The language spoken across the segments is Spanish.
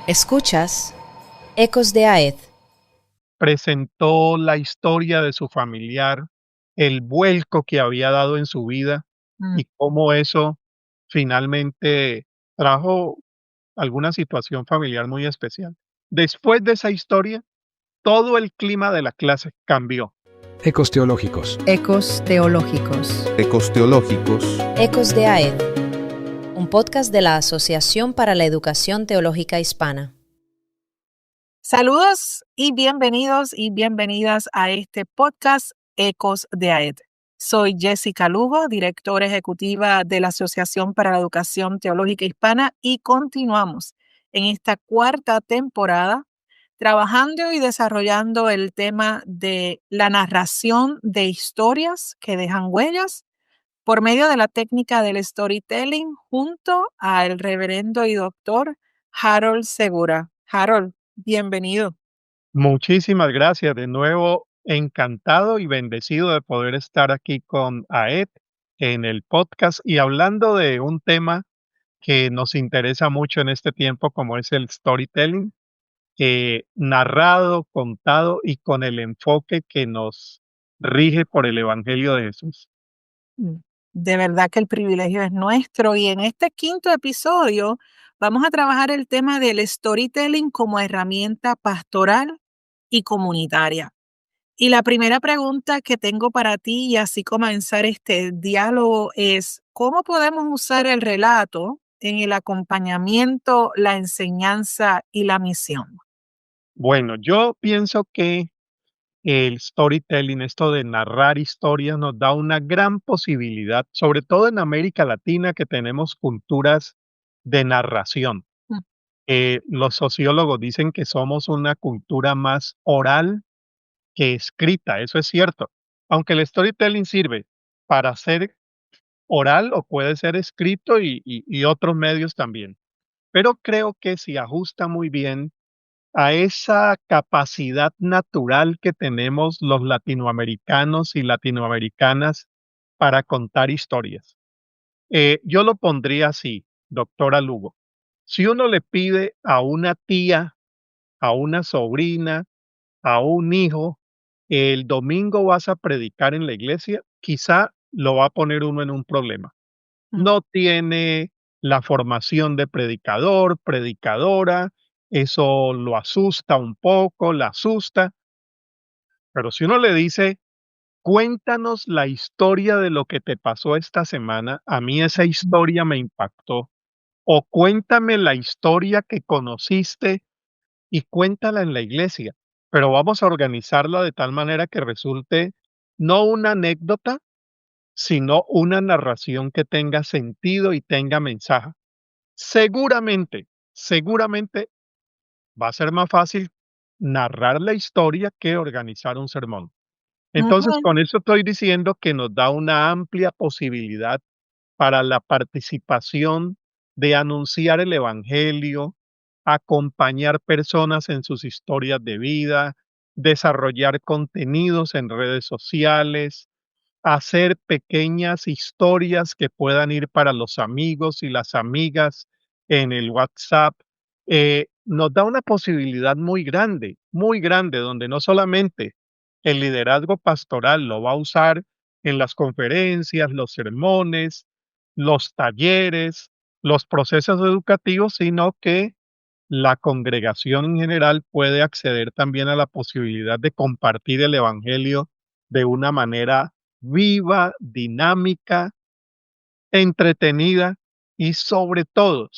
Escuchas Ecos de Aed. Presentó la historia de su familiar, el vuelco que había dado en su vida Mm. y cómo eso finalmente trajo alguna situación familiar muy especial. Después de esa historia, todo el clima de la clase cambió. Ecos teológicos. Ecos teológicos. Ecos teológicos. Ecos de Aed. Un podcast de la Asociación para la Educación Teológica Hispana. Saludos y bienvenidas a este podcast Ecos de Aed. Soy Jessica Lugo, directora ejecutiva de la Asociación para la Educación Teológica Hispana, y continuamos en esta cuarta temporada trabajando y desarrollando el tema de la narración de historias que dejan huellas por medio de la técnica del storytelling junto al reverendo y doctor Harold Segura. Harold, bienvenido. Muchísimas gracias. De nuevo, encantado y bendecido de poder estar aquí con AED en el podcast y hablando de un tema que nos interesa mucho en este tiempo, como es el storytelling, narrado, contado y con el enfoque que nos rige por el Evangelio de Jesús. De verdad que el privilegio es nuestro, y en este quinto episodio vamos a trabajar el tema del storytelling como herramienta pastoral y comunitaria. Y la primera pregunta que tengo para ti, y así comenzar este diálogo, es: ¿cómo podemos usar el relato en el acompañamiento, la enseñanza y la misión? Bueno, yo pienso que el storytelling, esto de narrar historias, nos da una gran posibilidad, sobre todo en América Latina, que tenemos culturas de narración. Mm. Los sociólogos dicen que somos una cultura más oral que escrita, eso es cierto. Aunque el storytelling sirve para ser oral o puede ser escrito y otros medios también. Pero creo que se ajusta muy bien a esa capacidad natural que tenemos los latinoamericanos y latinoamericanas para contar historias. Yo lo pondría así, doctora Lugo. Si uno le pide a una tía, a una sobrina, a un hijo, el domingo vas a predicar en la iglesia, quizá lo va a poner uno en un problema. Mm. No tiene la formación de predicador, predicadora, eso lo asusta un poco, la asusta, pero si uno le dice, cuéntanos la historia de lo que te pasó esta semana, a mí esa historia me impactó, o cuéntame la historia que conociste y cuéntala en la iglesia, pero vamos a organizarla de tal manera que resulte no una anécdota, sino una narración que tenga sentido y tenga mensaje. Seguramente va a ser más fácil narrar la historia que organizar un sermón. Entonces, Ujú. con eso estoy diciendo que nos da una amplia posibilidad para la participación de anunciar el evangelio, acompañar personas en sus historias de vida, desarrollar contenidos en redes sociales, hacer pequeñas historias que puedan ir para los amigos y las amigas en el WhatsApp. Nos da una posibilidad muy grande, donde no solamente el liderazgo pastoral lo va a usar en las conferencias, los sermones, los talleres, los procesos educativos, sino que la congregación en general puede acceder también a la posibilidad de compartir el evangelio de una manera viva, dinámica, entretenida y sobre todo,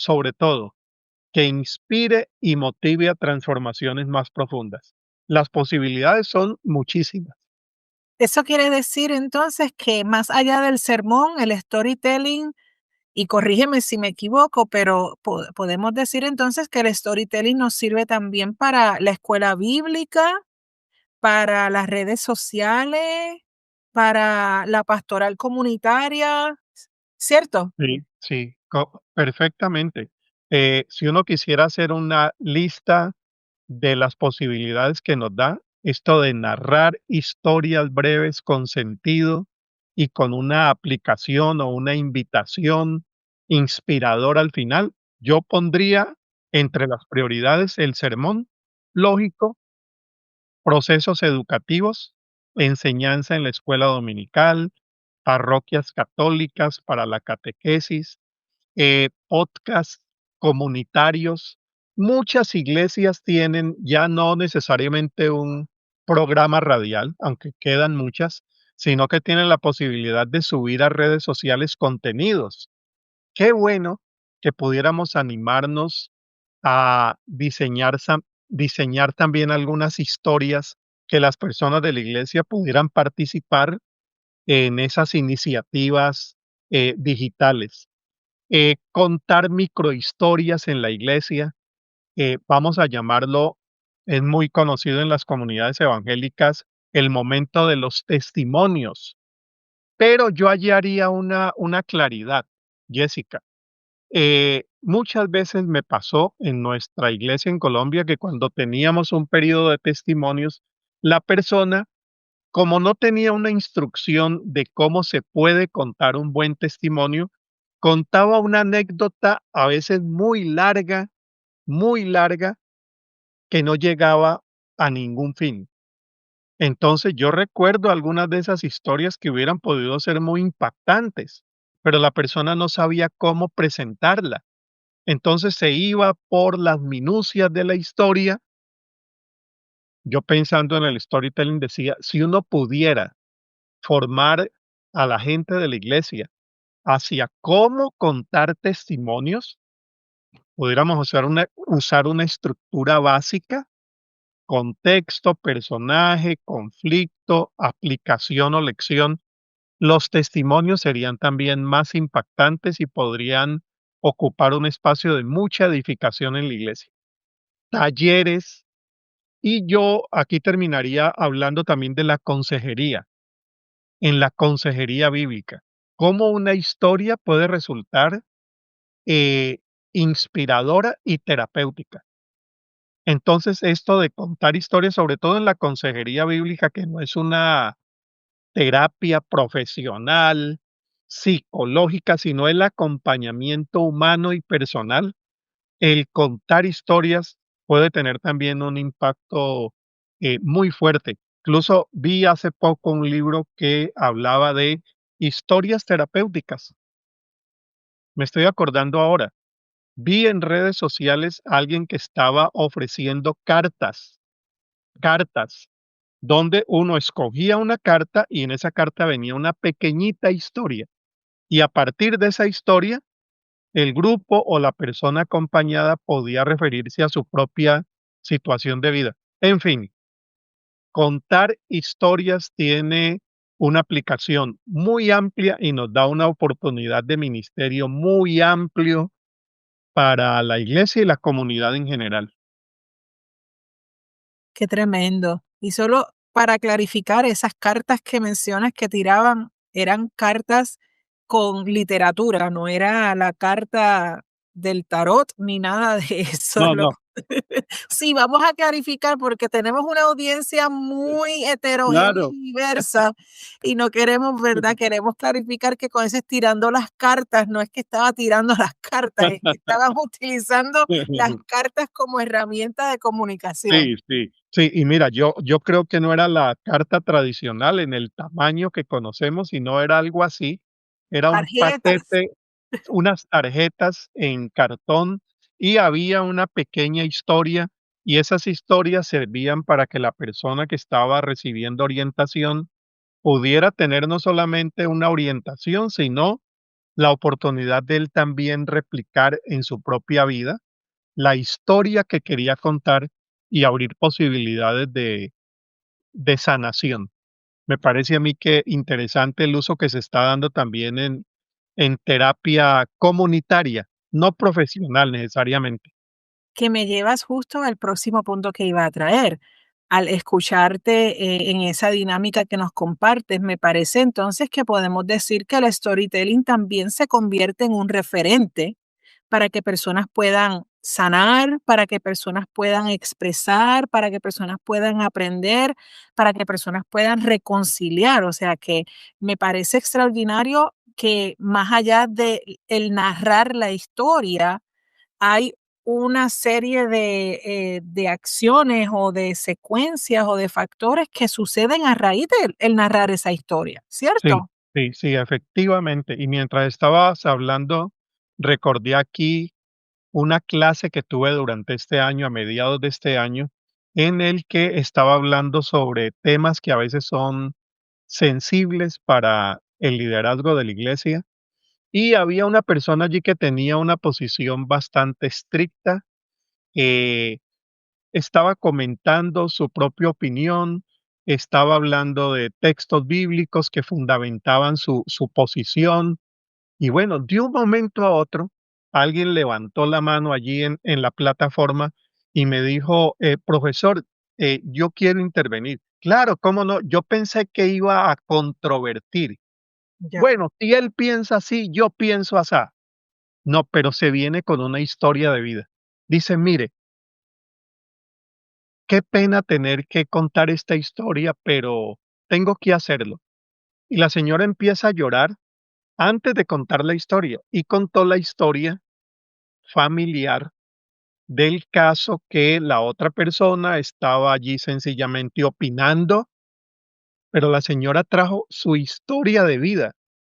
que inspire y motive a transformaciones más profundas. Las posibilidades son muchísimas. Eso quiere decir entonces que más allá del sermón, el storytelling, y corrígeme si me equivoco, pero podemos decir entonces que el storytelling nos sirve también para la escuela bíblica, para las redes sociales, para la pastoral comunitaria, ¿cierto? Sí, sí, perfectamente. Si uno quisiera hacer una lista de las posibilidades que nos da esto de narrar historias breves con sentido y con una aplicación o una invitación inspiradora al final, yo pondría Entre las prioridades, el sermón, lógico, procesos educativos, enseñanza en la escuela dominical, parroquias católicas para la catequesis, podcasts comunitarios. Muchas iglesias tienen ya no necesariamente un programa radial, aunque quedan muchas, sino que tienen la posibilidad de subir a redes sociales contenidos. Qué bueno que pudiéramos animarnos a diseñar también algunas historias que las personas de la iglesia pudieran participar en esas iniciativas digitales. Contar microhistorias en la iglesia, vamos a llamarlo, es muy conocido en las comunidades evangélicas, el momento de los testimonios. Pero yo allí haría una claridad, Jessica. Muchas veces me pasó en nuestra iglesia en Colombia que cuando teníamos un periodo de testimonios, la persona, como no tenía una instrucción de cómo se puede contar un buen testimonio, contaba una anécdota a veces muy larga, que no llegaba a ningún fin. Entonces yo recuerdo algunas de esas historias que hubieran podido ser muy impactantes, pero la persona no sabía cómo presentarla. Entonces se iba por las minucias de la historia. Yo pensando en el storytelling decía, si uno pudiera formar a la gente de la iglesia hacia cómo contar testimonios, pudiéramos usar una estructura básica: contexto, personaje, conflicto, aplicación o lección. Los testimonios serían también más impactantes y podrían ocupar un espacio de mucha edificación en la iglesia. Talleres, y yo aquí terminaría hablando también de la consejería, en la consejería bíblica. Cómo una historia puede resultar eh, inspiradora y terapéutica. Entonces, esto de contar historias, sobre todo en la consejería bíblica, que no es una terapia profesional, psicológica, sino el acompañamiento humano y personal, el contar historias puede tener también un impacto muy fuerte. Incluso vi hace poco un libro que hablaba de historias terapéuticas. Me estoy acordando ahora. Vi en redes sociales a alguien que estaba ofreciendo cartas, donde uno escogía una carta y en esa carta venía una pequeñita historia. Y a partir de esa historia, el grupo o la persona acompañada podía referirse a su propia situación de vida. En fin, contar historias tiene una aplicación muy amplia y nos da una oportunidad de ministerio muy amplio para la iglesia y la comunidad en general. Qué tremendo. Y solo para clarificar, esas cartas que mencionas que tiraban eran cartas con literatura, no era la carta del tarot ni nada de eso. No, no, Sí, vamos a clarificar porque tenemos una audiencia muy heterogénea claro. y diversa y no queremos, ¿verdad? Queremos clarificar que con ese tirando las cartas no es que estaba tirando las cartas, es que estaban utilizando las cartas como herramienta de comunicación. Sí, sí, sí, y mira, yo creo que no era la carta tradicional en el tamaño que conocemos, sino era algo así, era un Tarjetas. paquete, unas tarjetas en cartón y había una pequeña historia, y esas historias servían para que la persona que estaba recibiendo orientación pudiera tener no solamente una orientación, sino la oportunidad de él también replicar en su propia vida la historia que quería contar y abrir posibilidades de sanación. Me parece a mí que interesante el uso que se está dando también en terapia comunitaria, no profesional necesariamente. Que me llevas justo al próximo punto que iba a traer. Al escucharte en esa dinámica que nos compartes, me parece entonces que podemos decir que el storytelling también se convierte en un referente para que personas puedan sanar, para que personas puedan expresar, para que personas puedan aprender, para que personas puedan reconciliar. O sea que me parece extraordinario que más allá de el narrar la historia, hay una serie de acciones o de secuencias o de factores que suceden a raíz de el narrar esa historia, Sí, ¿cierto? sí, sí, efectivamente. Y mientras estabas hablando, recordé aquí una clase que tuve durante este año, a mediados de este año, en el que estaba hablando sobre temas que a veces son sensibles para el liderazgo de la iglesia. Y había una persona allí que tenía una posición bastante estricta, eh, estaba comentando su propia opinión, estaba hablando de textos bíblicos que fundamentaban su posición. Y bueno, de un momento a otro, alguien levantó la mano allí en la plataforma y me dijo, profesor, yo quiero intervenir. Claro, cómo no, yo pensé que iba a controvertir. Ya. Bueno, si él piensa así, yo pienso así. No, pero se viene con una historia de vida. Dice, mire, qué pena tener que contar esta historia, pero tengo que hacerlo. Y la señora empieza a llorar antes de contar la historia y contó la historia familiar del caso que la otra persona estaba allí sencillamente opinando, pero la señora trajo su historia de vida,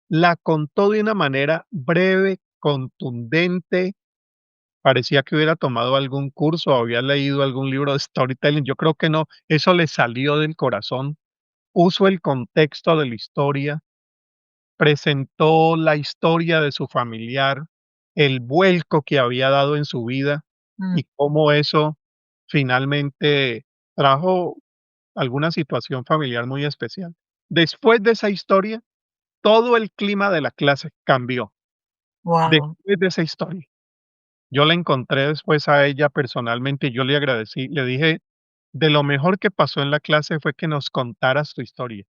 la contó de una manera breve, contundente. Parecía que hubiera tomado algún curso o había leído algún libro de storytelling. Yo creo que no, eso le salió del corazón. Puso el contexto de la historia, presentó la historia de su familiar, el vuelco que había dado en su vida Mm, y cómo eso finalmente trajo alguna situación familiar muy especial. Después de esa historia, todo el clima de la clase cambió. wow. Después de esa historia. Yo la encontré después a ella personalmente y yo le agradecí, le dije, de lo mejor que pasó en la clase fue que nos contaras tu historia.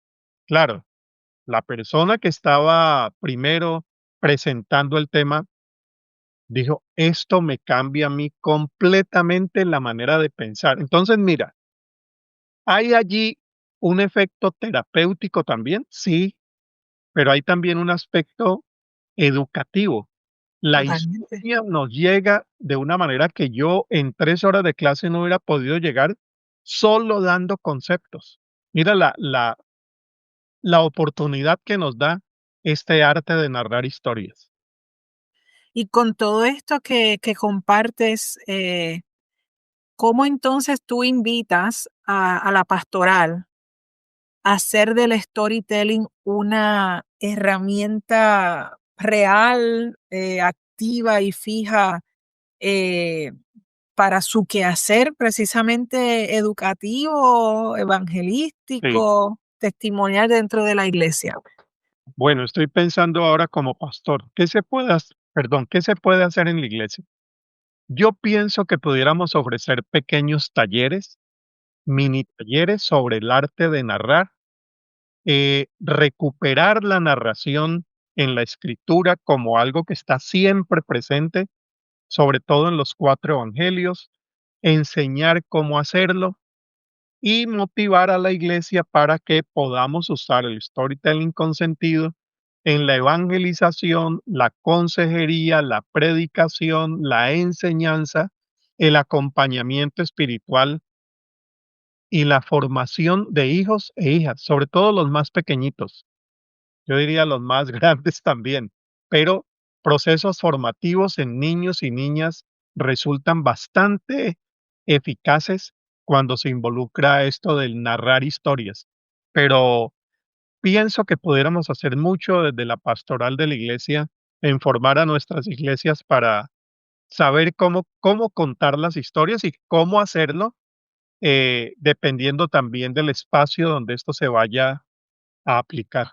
Claro, la persona que estaba primero presentando el tema dijo, esto me cambia a mí completamente la manera de pensar. Entonces, mira, ¿hay allí un efecto terapéutico también? Sí, pero hay también un aspecto educativo. La Totalmente. historia nos llega de una manera que yo en 3 horas de clase no hubiera podido llegar solo dando conceptos. Mira la oportunidad que nos da este arte de narrar historias. Y con todo esto que compartes, ¿cómo entonces tú invitas a la pastoral a hacer del storytelling una herramienta real, activa y fija eh, para su quehacer precisamente educativo, Sí. evangelístico, testimonial dentro de la iglesia? Bueno, estoy pensando ahora como pastor, ¿qué se puede hacer en la iglesia? Yo pienso que pudiéramos ofrecer pequeños talleres, mini talleres sobre el arte de narrar, recuperar la narración en la escritura como algo que está siempre presente, sobre todo en los 4 evangelios, enseñar cómo hacerlo y motivar a la iglesia para que podamos usar el storytelling con sentido en la evangelización, la consejería, la predicación, la enseñanza, el acompañamiento espiritual y la formación de hijos e hijas, sobre todo los más pequeñitos. Yo diría los más grandes también, pero procesos formativos en niños y niñas resultan bastante eficaces cuando se involucra esto del narrar historias. Pero pienso que pudiéramos hacer mucho desde la pastoral de la iglesia en formar a nuestras iglesias para saber cómo contar las historias y cómo hacerlo, dependiendo también del espacio donde esto se vaya a aplicar.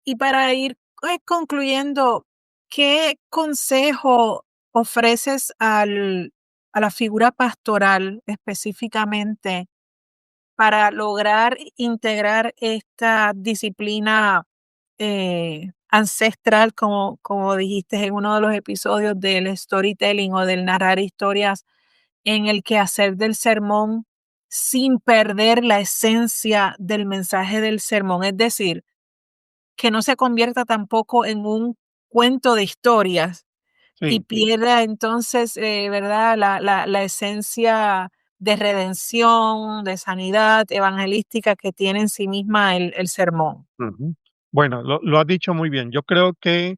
Y para ir concluyendo, ¿qué consejo ofreces a la figura pastoral específicamente para lograr integrar esta disciplina ancestral, como dijiste en uno de los episodios del storytelling o del narrar historias, en el quehacer del sermón sin perder la esencia del mensaje del sermón? Es decir, que no se convierta tampoco en un cuento de historias, y Sí, pierda entonces, ¿verdad? La esencia de redención, de sanidad evangelística que tiene en sí misma el sermón. ujú. Bueno, lo has dicho muy bien. Yo creo que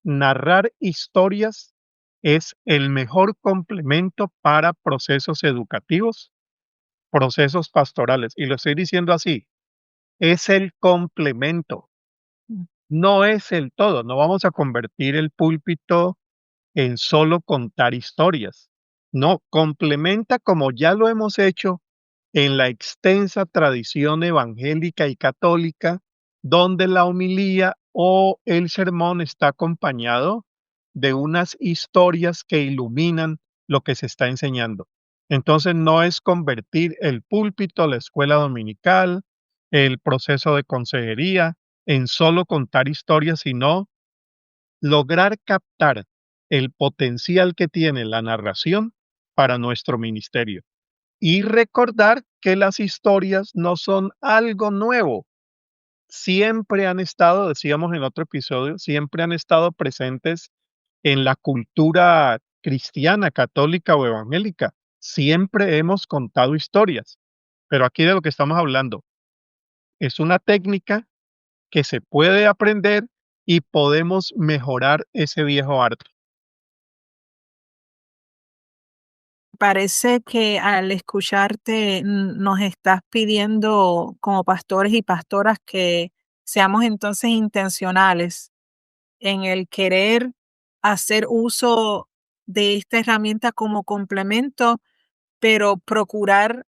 narrar historias es el mejor complemento para procesos educativos, procesos pastorales. Y lo estoy diciendo así, es el complemento, Mm. no es el todo. No vamos a convertir el púlpito en solo contar historias. No, complementa como ya lo hemos hecho en la extensa tradición evangélica y católica, donde la homilía o el sermón está acompañado de unas historias que iluminan lo que se está enseñando. Entonces no es convertir el púlpito, la escuela dominical, el proceso de consejería en solo contar historias, sino lograr captar el potencial que tiene la narración para nuestro ministerio y recordar que las historias no son algo nuevo. Siempre han estado, decíamos en otro episodio, siempre han estado presentes en la cultura cristiana, católica o evangélica. Siempre hemos contado historias, pero aquí de lo que estamos hablando es una técnica que se puede aprender y podemos mejorar ese viejo arte. Parece que al escucharte nos estás pidiendo como pastores y pastoras que seamos entonces intencionales en el querer hacer uso de esta herramienta como complemento, pero procurar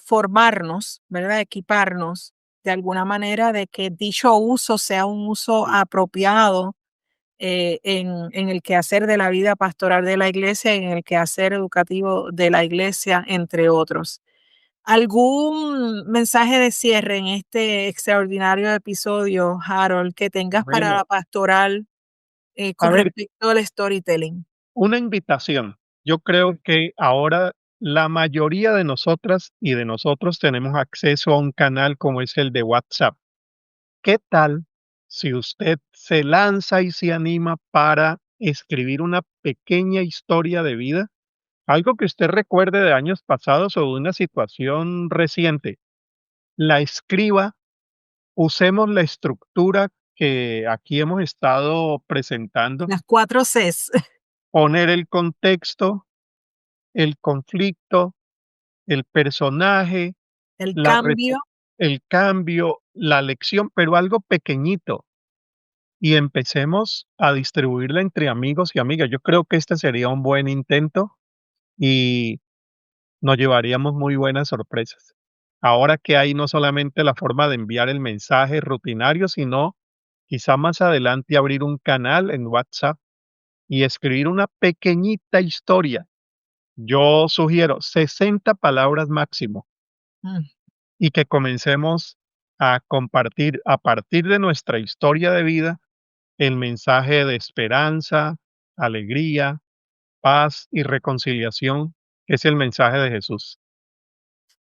formarnos, ¿verdad? Equiparnos de alguna manera de que dicho uso sea un uso apropiado en el quehacer de la vida pastoral de la iglesia y en el quehacer educativo de la iglesia, entre otros. ¿Algún mensaje de cierre en este extraordinario episodio, Harold, que tengas para Bueno, la pastoral a con ver, respecto al storytelling? una invitación. Yo creo que ahora la mayoría de nosotras y de nosotros tenemos acceso a un canal como es el de WhatsApp. ¿Qué tal si usted se lanza y se anima para escribir una pequeña historia de vida? Algo que usted recuerde de años pasados o de una situación reciente. La escriba, usemos la estructura que aquí hemos estado presentando, Las 4 Cs, poner el contexto, el conflicto, el personaje, el la cambio. el cambio, la lección, pero algo pequeñito, y empecemos a distribuirla entre amigos y amigas. Yo creo que este sería un buen intento y nos llevaríamos muy buenas sorpresas. Ahora que hay no solamente la forma de enviar el mensaje rutinario, sino quizá más adelante abrir un canal en WhatsApp y escribir una pequeñita historia. Yo sugiero 60 palabras máximo Mm, y que comencemos a compartir a partir de nuestra historia de vida el mensaje de esperanza, alegría, paz y reconciliación, que es el mensaje de Jesús.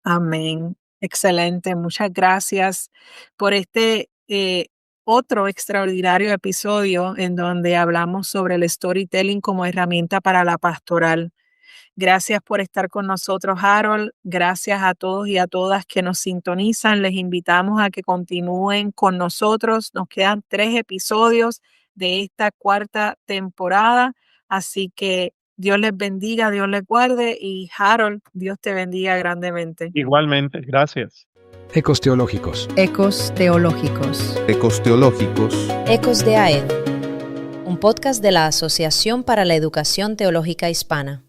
amén. Excelente. Muchas gracias por este otro extraordinario episodio en donde hablamos sobre el storytelling como herramienta para la pastoral. Gracias por estar con nosotros, Harold. Gracias a todos y a todas que nos sintonizan. Les invitamos a que continúen con nosotros. Nos quedan 3 episodios de esta 4ª temporada. Así que Dios les bendiga, Dios les guarde y Harold, Dios te bendiga grandemente. Igualmente, gracias. Ecos teológicos. Ecos teológicos. Ecos teológicos. Ecos de AED, un podcast de la Asociación para la Educación Teológica Hispana.